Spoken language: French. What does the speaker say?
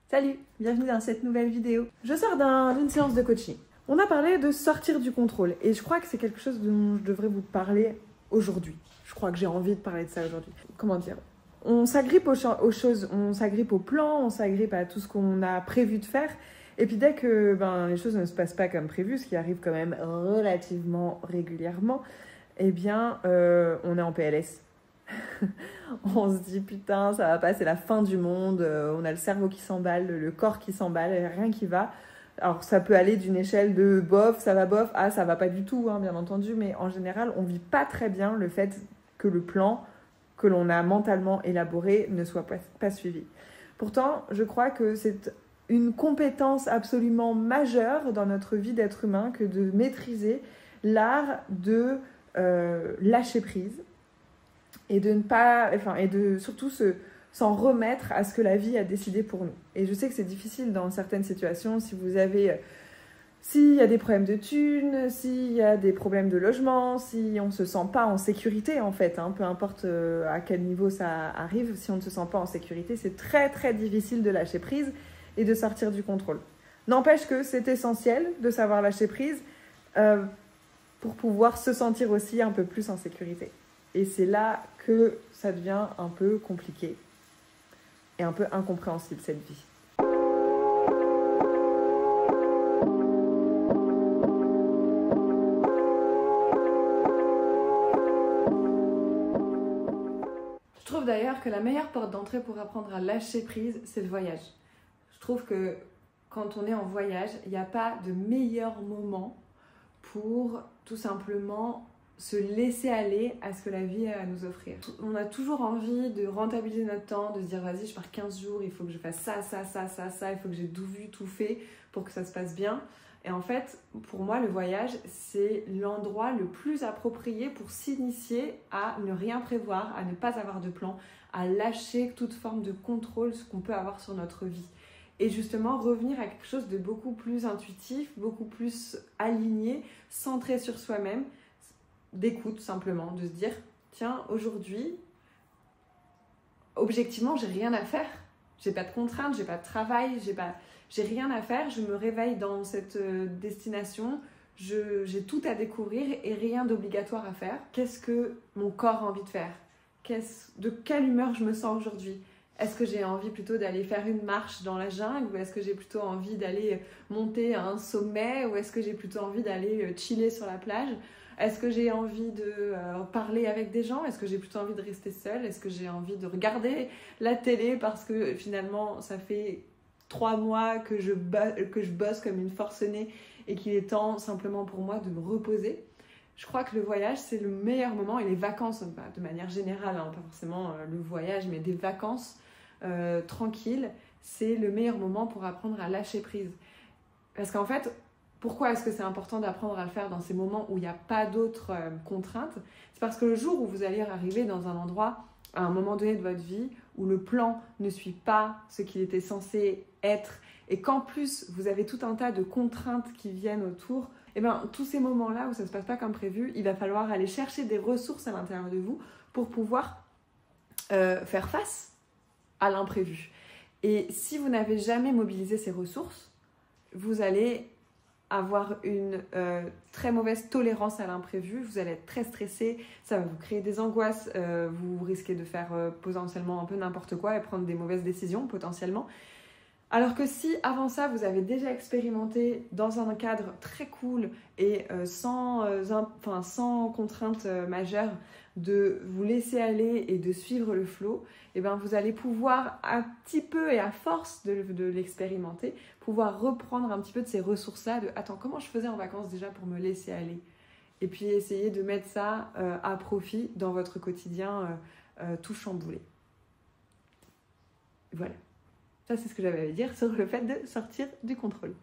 Salut, bienvenue dans cette nouvelle vidéo. Je sors d'une séance de coaching. On a parlé de sortir du contrôle et je crois que c'est quelque chose dont je devrais vous parler aujourd'hui. Je crois que j'ai envie de parler de ça aujourd'hui. Comment dire ? On s'agrippe aux choses, on s'agrippe aux plans, on s'agrippe à tout ce qu'on a prévu de faire. Et puis dès que les choses ne se passent pas comme prévu, ce qui arrive quand même relativement régulièrement, eh bien on est en PLS. On se dit putain ça va pas, c'est la fin du monde, on a le cerveau qui s'emballe, le corps qui s'emballe, rien qui va. Alors ça peut aller d'une échelle de bof, ça va bof, ah ça va pas du tout bien entendu, mais en général on vit pas très bien le fait que le plan que l'on a mentalement élaboré ne soit pas suivi. Pourtant je crois que c'est une compétence absolument majeure dans notre vie d'être humain que de maîtriser l'art de lâcher prise et de ne pas, et de surtout s'en remettre à ce que la vie a décidé pour nous. Et je sais que c'est difficile dans certaines situations, s'il y a des problèmes de thunes, s'il y a des problèmes de logement, si on ne se sent pas en sécurité en fait, peu importe à quel niveau ça arrive, si on ne se sent pas en sécurité, c'est très très difficile de lâcher prise et de sortir du contrôle. N'empêche que c'est essentiel de savoir lâcher prise pour pouvoir se sentir aussi un peu plus en sécurité. Et c'est là que ça devient un peu compliqué et un peu incompréhensible cette vie. Je trouve d'ailleurs que la meilleure porte d'entrée pour apprendre à lâcher prise, c'est le voyage. Je trouve que quand on est en voyage, il n'y a pas de meilleur moment pour tout simplement se laisser aller à ce que la vie a à nous offrir. On a toujours envie de rentabiliser notre temps, de se dire vas-y je pars 15 jours, il faut que je fasse ça, il faut que j'ai tout vu, tout fait pour que ça se passe bien. Et en fait, pour moi, le voyage, c'est l'endroit le plus approprié pour s'initier à ne rien prévoir, à ne pas avoir de plan, à lâcher toute forme de contrôle, ce qu'on peut avoir sur notre vie. Et justement, revenir à quelque chose de beaucoup plus intuitif, beaucoup plus aligné, centré sur soi-même, d'écoute simplement, de se dire tiens, aujourd'hui, objectivement, j'ai rien à faire. J'ai pas de contraintes, j'ai pas de travail, j'ai rien à faire. Je me réveille dans cette destination, j'ai tout à découvrir et rien d'obligatoire à faire. Qu'est-ce que mon corps a envie de faire ? De quelle humeur je me sens aujourd'hui ? Est-ce que j'ai envie plutôt d'aller faire une marche dans la jungle ou est-ce que j'ai plutôt envie d'aller monter à un sommet ou est-ce que j'ai plutôt envie d'aller chiller sur la plage ? Est-ce que j'ai envie de parler avec des gens ? Est-ce que j'ai plutôt envie de rester seule ? Est-ce que j'ai envie de regarder la télé parce que finalement ça fait 3 mois que je bosse comme une forcenée et qu'il est temps simplement pour moi de me reposer ? Je crois que le voyage c'est le meilleur moment et les vacances de manière générale, pas forcément le voyage mais des vacances tranquilles, c'est le meilleur moment pour apprendre à lâcher prise. Parce qu'en fait, pourquoi est-ce que c'est important d'apprendre à le faire dans ces moments où il n'y a pas d'autres contraintes ? C'est parce que le jour où vous allez arriver dans un endroit, à un moment donné de votre vie, où le plan ne suit pas ce qu'il était censé être, et qu'en plus vous avez tout un tas de contraintes qui viennent autour, tous ces moments-là où ça ne se passe pas comme prévu, il va falloir aller chercher des ressources à l'intérieur de vous pour pouvoir faire face à l'imprévu. Et si vous n'avez jamais mobilisé ces ressources, vous allez avoir une très mauvaise tolérance à l'imprévu, vous allez être très stressé, ça va vous créer des angoisses, vous risquez de faire potentiellement un peu n'importe quoi et prendre des mauvaises décisions potentiellement. Alors que si avant ça vous avez déjà expérimenté dans un cadre très cool et sans contrainte majeure de vous laisser aller et de suivre le flow, vous allez pouvoir un petit peu et à force de l'expérimenter, pouvoir reprendre un petit peu de ces ressources-là de « Attends, comment je faisais en vacances déjà pour me laisser aller ?» Et puis essayer de mettre ça à profit dans votre quotidien tout chamboulé. Voilà. Ça, c'est ce que j'avais à dire sur le fait de sortir du contrôle.